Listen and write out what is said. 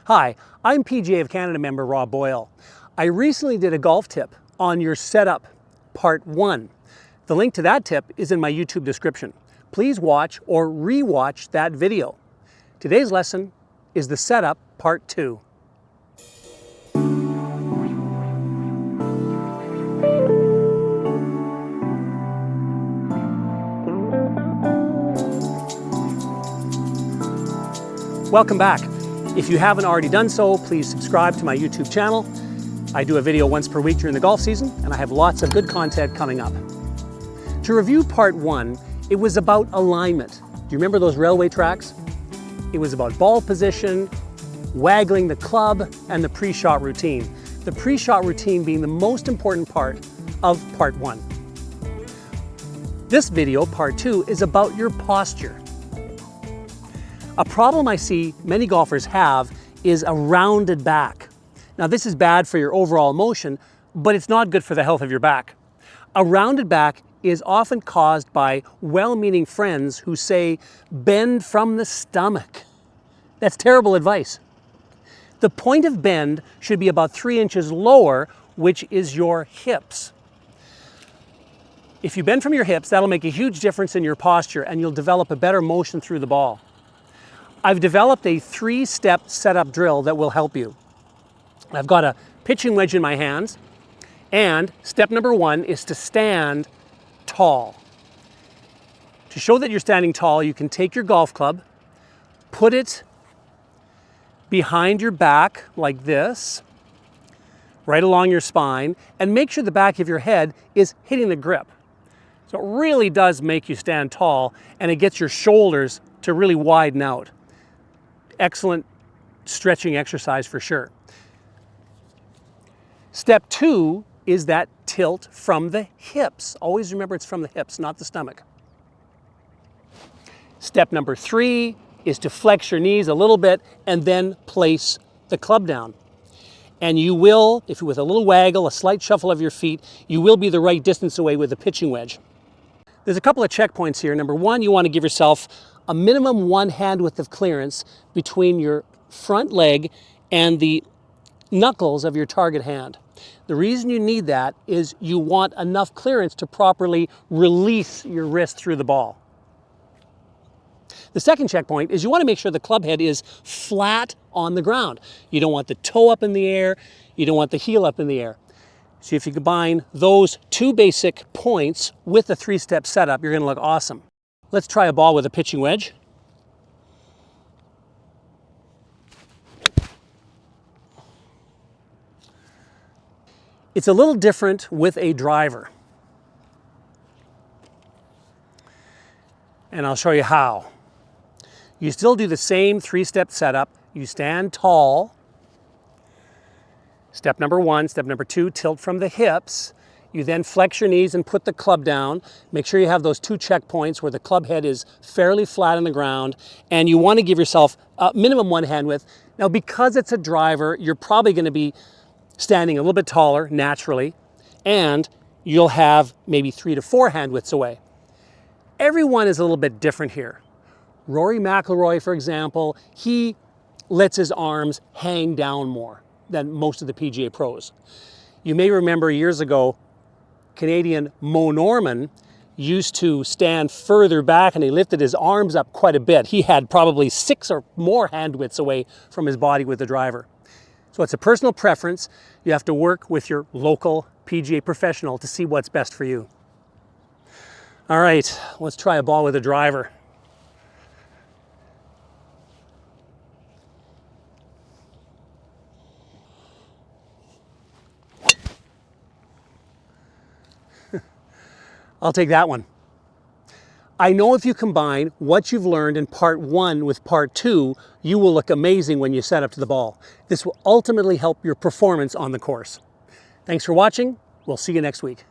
Hi, I'm PGA of Canada member Rob Boyle. I recently did a golf tip on your setup part 1. The link to that tip is in my YouTube description. Please watch or re-watch that video. Today's lesson is the setup part 2. Welcome back. If you haven't already done so, please subscribe to my YouTube channel. I do a video once per week during the golf season, and I have lots of good content coming up. To review part 1, it was about alignment. Do you remember those railway tracks? It was about ball position, waggling the club, and the pre-shot routine. The pre-shot routine being the most important part of part 1. This video, part 2, is about your posture. A problem I see many golfers have is a rounded back. Now this is bad for your overall motion, but it's not good for the health of your back. A rounded back is often caused by well-meaning friends who say, bend from the stomach. That's terrible advice. The point of bend should be about 3 inches lower, which is your hips. If you bend from your hips, that'll make a huge difference in your posture and you'll develop a better motion through the ball. I've developed a 3-step setup drill that will help you. I've got a pitching wedge in my hands, and step number 1 is to stand tall. To show that you're standing tall, you can take your golf club, put it behind your back like this, right along your spine, and make sure the back of your head is hitting the grip. So it really does make you stand tall, and it gets your shoulders to really widen out. Excellent stretching exercise for sure. Step 2 is that tilt from the hips. Always remember it's from the hips, not the stomach. Step number 3 is to flex your knees a little bit and then place the club down. And you will, if with a little waggle, a slight shuffle of your feet, you will be the right distance away with the pitching wedge. There's a couple of checkpoints here. Number 1, you want to give yourself a minimum 1 hand width of clearance between your front leg and the knuckles of your target hand. The reason you need that is you want enough clearance to properly release your wrist through the ball. The second checkpoint is you want to make sure the club head is flat on the ground. You don't want the toe up in the air, you don't want the heel up in the air. So if you combine those 2 basic points with the 3-step setup, you're going to look awesome. Let's try a ball with a pitching wedge. It's a little different with a driver. And I'll show you how. You still do the same 3-step setup. You stand tall. Step number 1, step number 2, tilt from the hips. You then flex your knees and put the club down. Make sure you have those 2 checkpoints where the club head is fairly flat on the ground, and you want to give yourself a minimum 1 hand width. Now, because it's a driver, you're probably going to be standing a little bit taller naturally, and you'll have maybe 3 to 4 hand widths away. Everyone is a little bit different here. Rory McIlroy, for example, he lets his arms hang down more than most of the PGA pros. You may remember years ago, Canadian Mo Norman used to stand further back and he lifted his arms up quite a bit. He had probably 6 or more hand widths away from his body with the driver. So it's a personal preference. You have to work with your local PGA professional to see what's best for you. All right, let's try a ball with a driver. I'll take that one. I know if you combine what you've learned in part 1 with part 2, you will look amazing when you set up to the ball. This will ultimately help your performance on the course. Thanks for watching. We'll see you next week.